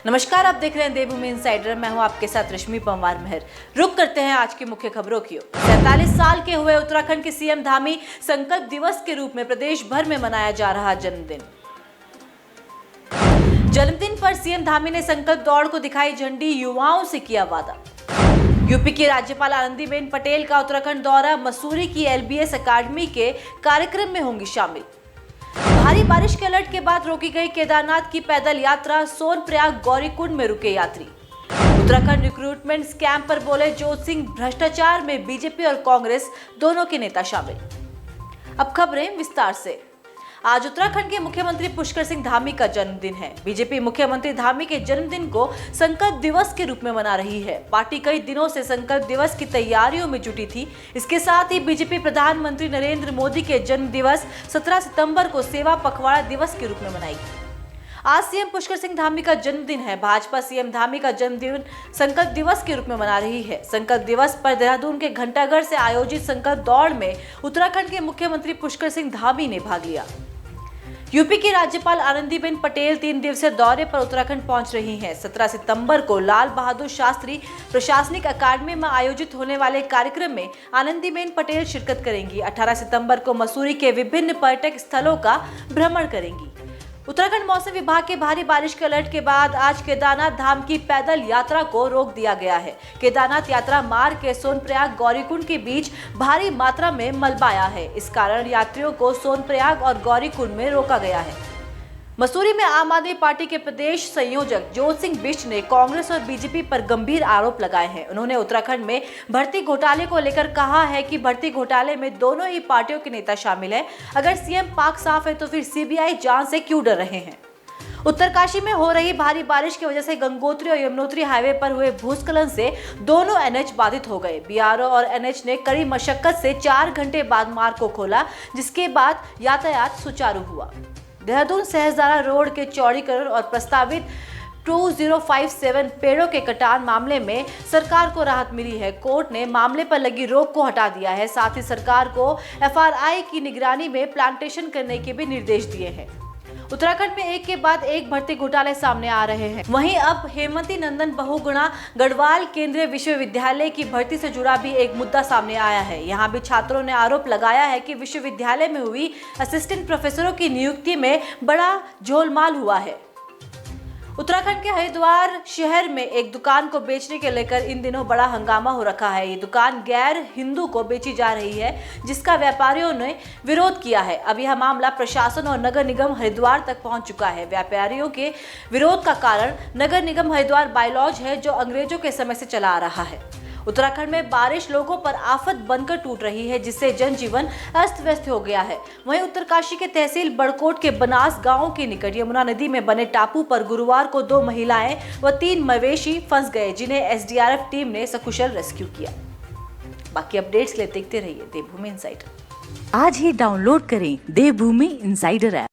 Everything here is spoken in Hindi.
नमस्कार, आप देख रहे हैं देवभूमि इनसाइडर। मैं हूं आपके साथ रश्मि पंवार मेहर। रुक करते हैं आज की मुख्य खबरों की ओर। 47 साल के हुए उत्तराखंड के सीएम धामी संकल्प दिवस के रूप में प्रदेश भर में मनाया जा रहा जन्मदिन पर सीएम धामी ने संकल्प दौड़ को दिखाई झंडी, युवाओं से किया वादा। यूपी की राज्यपाल आनंदीबेन पटेल का उत्तराखंड दौरा, मसूरी की एलबीएस अकादमी के कार्यक्रम में होंगी शामिल। भारी बारिश के अलर्ट के बाद रोकी गई केदारनाथ की पैदल यात्रा, सोनप्रयाग गौरीकुंड में रुके यात्री। उत्तराखंड रिक्रूटमेंट स्कैम पर बोले जोत सिंह, भ्रष्टाचार में बीजेपी और कांग्रेस दोनों के नेता शामिल। अब खबरें विस्तार से। आज उत्तराखंड के मुख्यमंत्री पुष्कर सिंह धामी का जन्मदिन है। बीजेपी मुख्यमंत्री धामी के जन्मदिन को संकल्प दिवस के रूप में मना रही है। पार्टी कई दिनों से संकल्प दिवस की तैयारियों में जुटी थी। इसके साथ ही बीजेपी प्रधानमंत्री नरेंद्र मोदी के जन्म दिवस 17 सितंबर को सेवा पखवाड़ा दिवस के रूप में मनाएगी। आज सीएम पुष्कर सिंह धामी का जन्मदिन है। भाजपा सीएम धामी का जन्मदिन संकल्प दिवस के रूप में मना रही है। संकल्प दिवस पर देहरादून के घंटाघर से आयोजित संकल्प दौड़ में उत्तराखंड के मुख्यमंत्री पुष्कर सिंह धामी ने भाग लिया। यूपी की राज्यपाल आनंदीबेन पटेल 3 दिवसीय दौरे पर उत्तराखंड पहुंच रही हैं। 17 सितंबर को लाल बहादुर शास्त्री प्रशासनिक अकादमी में आयोजित होने वाले कार्यक्रम में आनंदीबेन पटेल शिरकत करेंगी। 18 सितंबर को मसूरी के विभिन्न पर्यटक स्थलों का भ्रमण करेंगी। उत्तराखंड मौसम विभाग के भारी बारिश के अलर्ट के बाद आज केदारनाथ धाम की पैदल यात्रा को रोक दिया गया है। केदारनाथ यात्रा मार्ग के सोनप्रयाग गौरीकुंड के बीच भारी मात्रा में मलबा आया है। इस कारण यात्रियों को सोनप्रयाग और गौरीकुंड में रोका गया है। मसूरी में आम आदमी पार्टी के प्रदेश संयोजक जोत सिंह बिष्ट ने कांग्रेस और बीजेपी पर गंभीर आरोप लगाए हैं। उन्होंने उत्तराखंड में भर्ती घोटाले को लेकर कहा है कि भर्ती घोटाले में दोनों ही पार्टियों के नेता शामिल हैं। अगर सीएम पाक साफ है तो फिर सीबीआई जांच से क्यों डर रहे हैं। उत्तरकाशी में हो रही भारी बारिश की वजह से गंगोत्री और यमुनोत्री हाईवे पर हुए भूस्खलन से दोनों एनएच बाधित हो गए। बीआरओ और एनएच ने कड़ी मशक्कत से 4 घंटे बाद मार्ग को खोला, जिसके बाद यातायात सुचारू हुआ। देहरादून सहजदारा रोड के चौड़ीकरण और प्रस्तावित 2057 पेड़ों के कटान मामले में सरकार को राहत मिली है। कोर्ट ने मामले पर लगी रोक को हटा दिया है। साथ ही सरकार को एफआरआई की निगरानी में प्लांटेशन करने के भी निर्देश दिए हैं। उत्तराखंड में एक के बाद एक भर्ती घोटाले सामने आ रहे हैं। वहीं अब हेमंती नंदन बहुगुणा गढ़वाल केंद्रीय विश्वविद्यालय की भर्ती से जुड़ा भी एक मुद्दा सामने आया है। यहां भी छात्रों ने आरोप लगाया है कि विश्वविद्यालय में हुई असिस्टेंट प्रोफेसरों की नियुक्ति में बड़ा झोलमाल हुआ है। उत्तराखंड के हरिद्वार शहर में एक दुकान को बेचने के लेकर इन दिनों बड़ा हंगामा हो रखा है। ये दुकान गैर हिंदू को बेची जा रही है, जिसका व्यापारियों ने विरोध किया है। अब यह मामला प्रशासन और नगर निगम हरिद्वार तक पहुंच चुका है। व्यापारियों के विरोध का कारण नगर निगम हरिद्वार बायलॉज है, जो अंग्रेजों के समय से चला आ रहा है। उत्तराखंड में बारिश लोगों पर आफत बनकर टूट रही है, जिससे जनजीवन अस्त व्यस्त हो गया है। वहीं उत्तरकाशी के तहसील बड़कोट के बनास गांव के निकट यमुना नदी में बने टापू पर गुरुवार को 2 महिलाएं व 3 मवेशी फंस गए, जिन्हें एसडीआरएफ टीम ने सकुशल रेस्क्यू किया। बाकी अपडेट्स के लिए देखते रहिए देवभूमि इनसाइडर। आज ही डाउनलोड करें देवभूमि इनसाइडर ऐप।